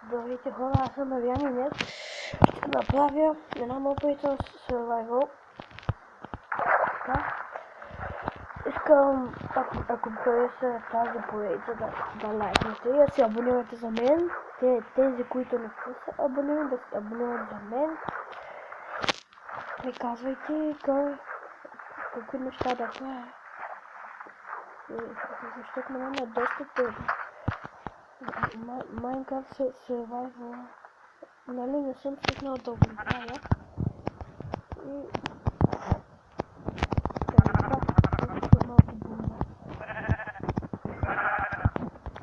Здравейте хора, аз съм Мариан и днес ще направя една мобилна survival. Така. Искам, ако хареса тази поредица, да лайкнете и да се абонирате за мен. Тези, които не са се абонирани, да се абонират за мен. И казвайте какви неща да правя. Защото на мен е доста трудно. Minecraft Survival. Нали не съм свикнал да го правя. И това малко бумба.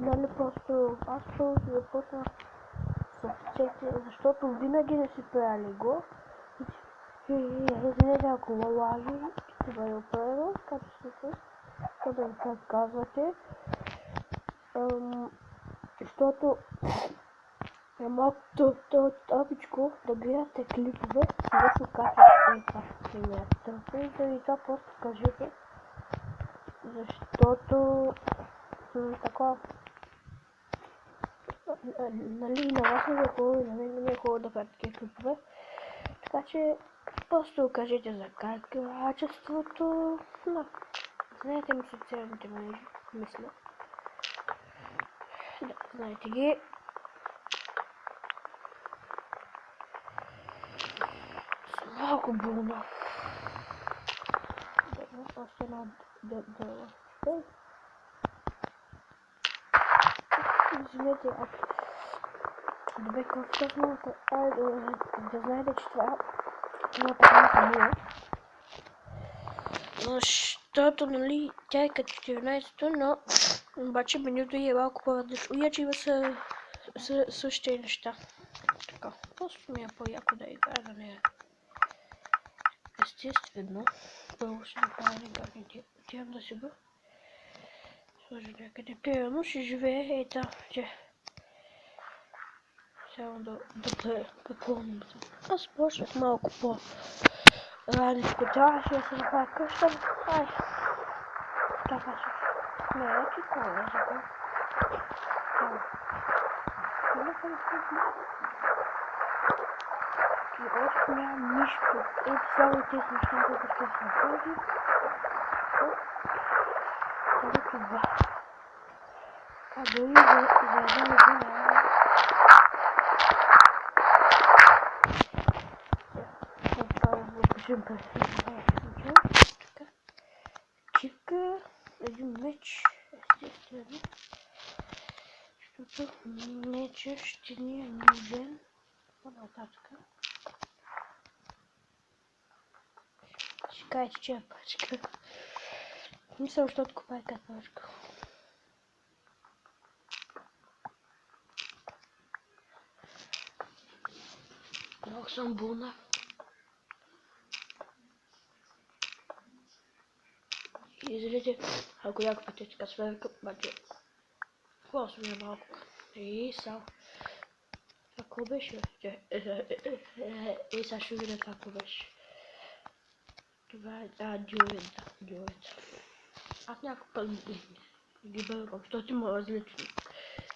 Нали просто аз просто започнах с овцете, защото винаги не си правили го. И разлезе ако лаги, ще бъде оправено качеството, да ви казвате. Защото е малко тъпичко да гледате клипове, да се качват търпите и това просто кажете, защото така нали на вас не е хубаво и на мен не е хубаво да правят такива клипове, така че просто кажете за качеството, да, знаете ми социалните мрежи, мисля, да, знаете ги. Малко болно. Още едно дърво. Извинете, добре, какво точно да знаете, че това на 15 мила. Защото, нали, тя е като 14-то, но обаче менюто е малко по-различно. Иначе има същите неща. Така, просто ми е по-яко да играя на нея. Естествено, първо ще направя някакви, отивам да си го сложа някъде. Примерно ще живее там, че само да препълним. Аз почнах малко по-раничко, трябваше да се направя къща. Ай, така ще. Не, вече кола за това. И още нямам нищо. Ето само тези неща, които ще се направи. Само това. А дори за една година. Това да запишем през така. Кирка, един меч, естествено. Защото меча ще ни е нужен. По-нататък. Ще кажете, че е пачка. Мисля, защото купай каташка. Много съм болна. Извинете, ако яко пътечка сверка, обаче просто ми е малко. И само. Какво беше? И сега ще видя това какво беше. Това е, дюрет, да, дюрет. Аз някакъв път ги бъркам, защото има различни.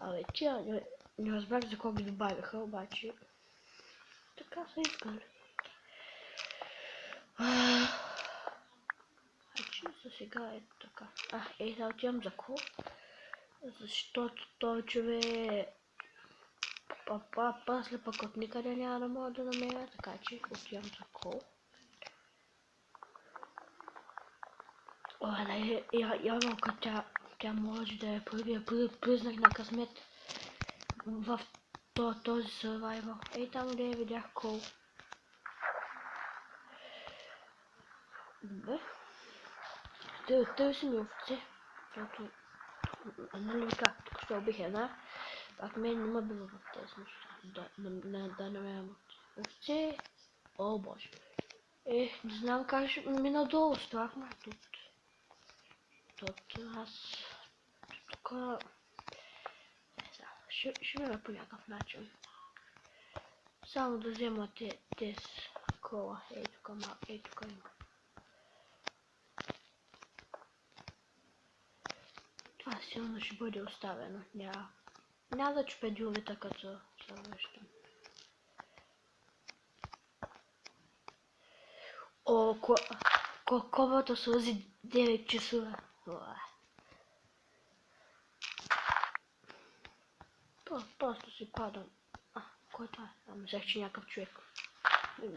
Абе, тя не разбрах за какво ги добавяха, обаче така са искали. Чисто сега е така. Сега отивам за кол, защото той човек после пък от никъде няма да мога да намеря, така че отивам за кол. Ябълка, тя може да е първия признак на късмет в този survival. Ей там да я видях кол. Добре. Търси ми овце, защото нали как тук ще убих една, пак мен не ме било в тези неща, да намерям овце. О боже. Не знам как ще мина долу, страх ме тут. Аз тук ще мина по някакъв начин. Само да взема тези кола, ей тук има. Това силно ще бъде оставено, няма Няма да чупя дюлите, като се връщам. О, ковата сълзи 9 часове. Просто си падам. Кой това е? Мислех, че някакъв човек.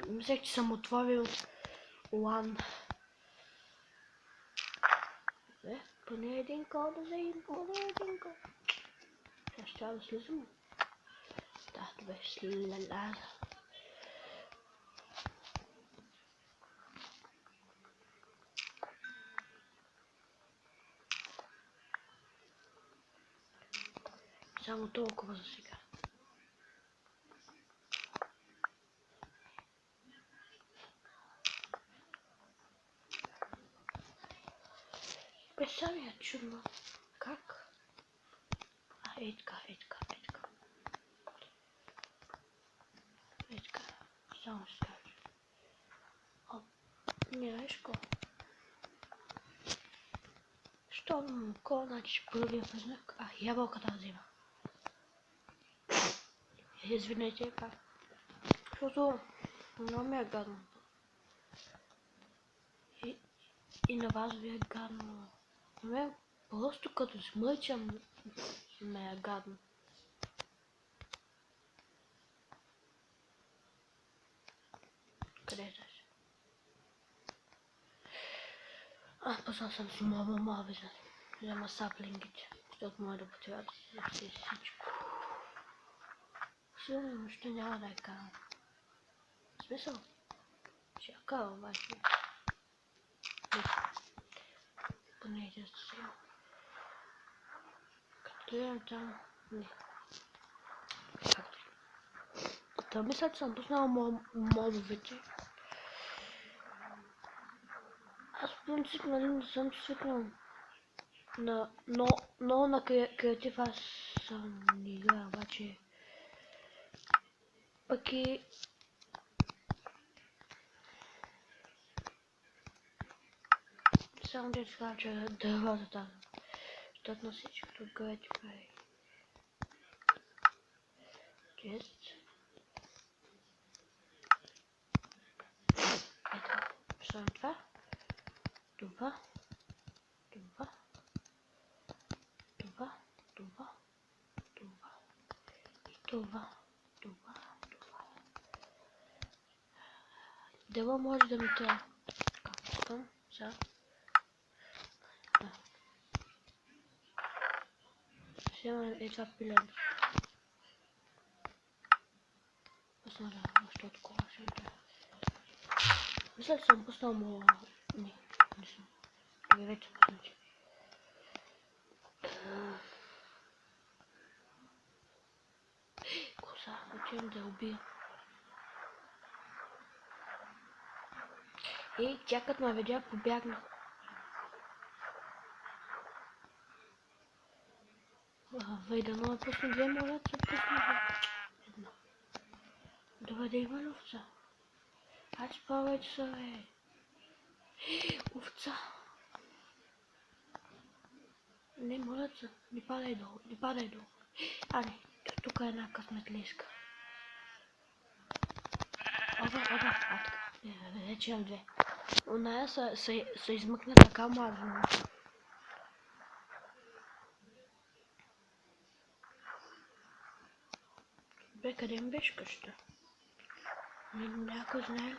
Мислех, че съм отворил лан. Поне един код да вземем, поне един код. Сега ще трябва да слизам. Да, добре, сляза. Само толкова за сега. Представя я чудно. Как? Ей така. Само ще кажа. Не, виж ко. Що ко, значи първия признак. Ябълката да взема. Извинете, пак. Защото много ми е гадно. И на вас ви е гадно. Ме просто като смърчам ме е гадно. Къде е тази? Пасал съм си моя виждане. Взема саплингите, защото може да потерят всичко. Сигурно ще няма да е карам. В смисъл? Ще я карам, обаче. Поне да се. Като гледам там... Не. Та мисля, че съм пуснал модовете. Аз в принцип не съм свикнал но на креатив аз съм не играя, обаче пък и само да кажа, че дървата, защото на всичкото креатив е чест. Ето, поставям това, това Дела може да ми трябва. Искам, сега. Вземам това пилен. Пусна да, още от кола ще да. Мисля, че съм пуснал му... Не съм. Добре, вече пуснати. Коса, отивам да я убия. Тя като ме видя, побягна. Вейда, но пусна две молеца, пусна една. Добре да има ли овца? Аз повече са, бе. Овца. Не, молеца, не падай долу, не падай долу. Не, тук е една късметлийска. Оба, така. Вече имам две. Оная се измъкна така мазно. Бе, къде ми беше къща? Някой знае ли?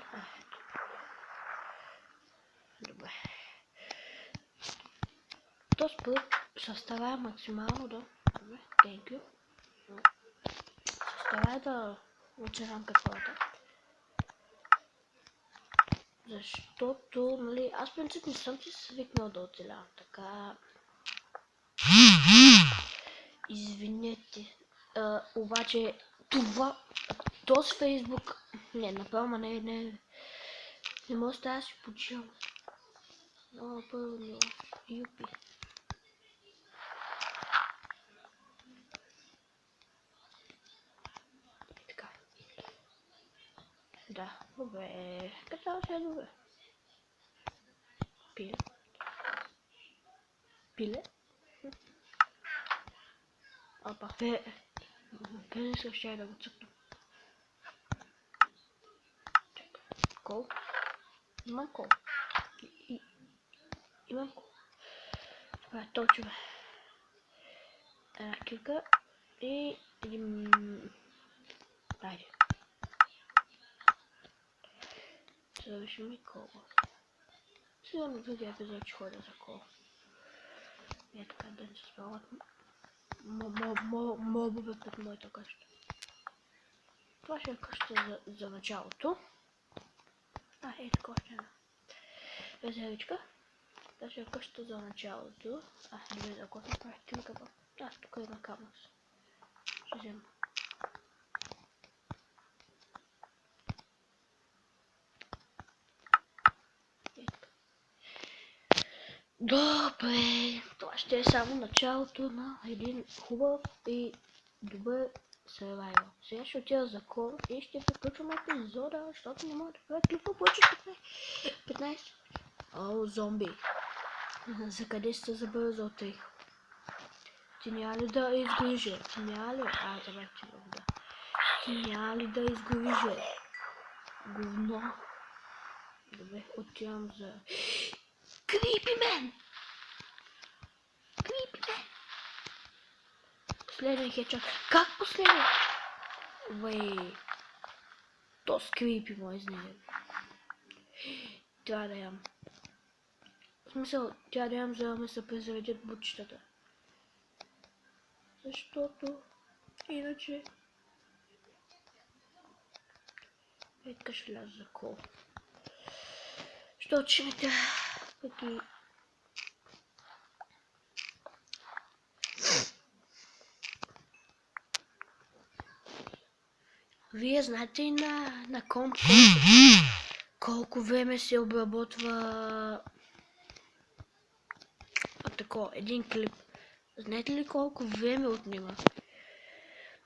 Добре. Този път състава максимално да... Добре, thank you. Състава да оцелям каквото. Защото, нали, аз в принцип не съм си свикнал да оцелявам така. Извинете. Обаче това... Този Фейсбук... Не, направо не може да си почивам. Много пълно. Юпи. Така. Да, добре. Казал се добре. Пиле? Опа. Къде искаш чай да го цъкна? Кол? Има кол. Имам кол. Това точно. Една килка и един... Айде. Завършим и кола. Сега на другия епизод ще ходя за кола. И така да не се спават мобове под моята къща. Това ще е къща за началото. Е така още една резервичка. Това ще е къща за началото. Не вижда ако съм правих килка. Тук има камък. Ще взема. Добре, това ще е само началото на един хубав и добър survival. Сега ще отида за кол и ще приключвам епизода, защото не мога да правя клипа повече 15. О, зомби. За къде сте забързал тъй? Ти няма ли да изгориш? Ти няма ли? Забрах ти да. Ти няма ли да изгориш? Говно. Добре, отивам за... Creepy man! Последен хедшот. Как последен? Вей. То скрипи мой изневерен. Трябва да ям. В смисъл, трябва да ям, за да ме се презаредят бутчетата. Защото иначе... Така ще ляз за кол. Защото ще ми трябва пък и... Вие знаете и на комп колко време се обработва един клип. Знаете ли колко време отнема?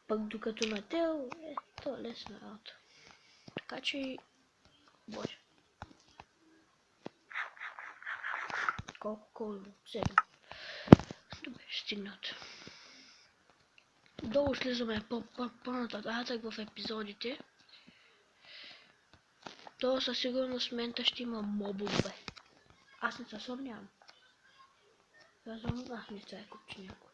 Пък докато на тел то е лесна работа. Така че... Боже. Колко? 7. Добре, ще стигнат. Долу слизаме по-нататък в епизодите. То със сигурност в момента ще има мобове. Аз не се съмнявам. Казвам, не цай купче някой.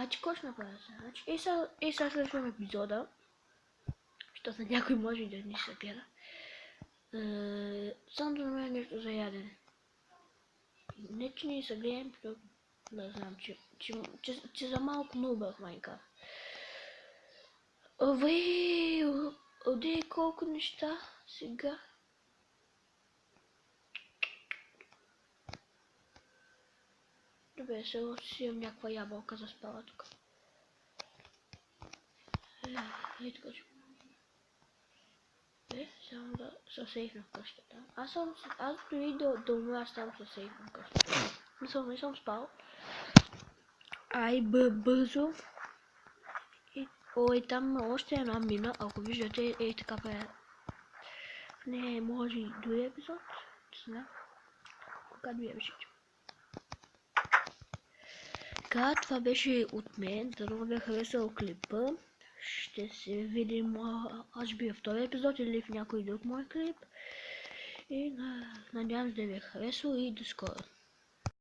Че кой ще направя сега? И сега следвам епизода. Защото някой може и да ни се гледа. Само да намеря нещо за ядене. Не че ни се гледам, защото да знам, че за малко нубър в Майнкрафт. Отдей колко неща сега. Добре, сега си имам някаква ябълка за спала тук. Така че... Само да се сейфна в къщата. Аз дори да умра там се сейфна в къщата. Не съм спал. Бързо. И там има още една мина, ако виждате, така правя. Не, може и други епизод. Не знам. Кога други беше. Така, това беше от мен. Дано ви е харесал клипа. Ще се видим, аз би в втори епизод или в някой друг мой клип. И надявам се да ви е харесал и до скоро.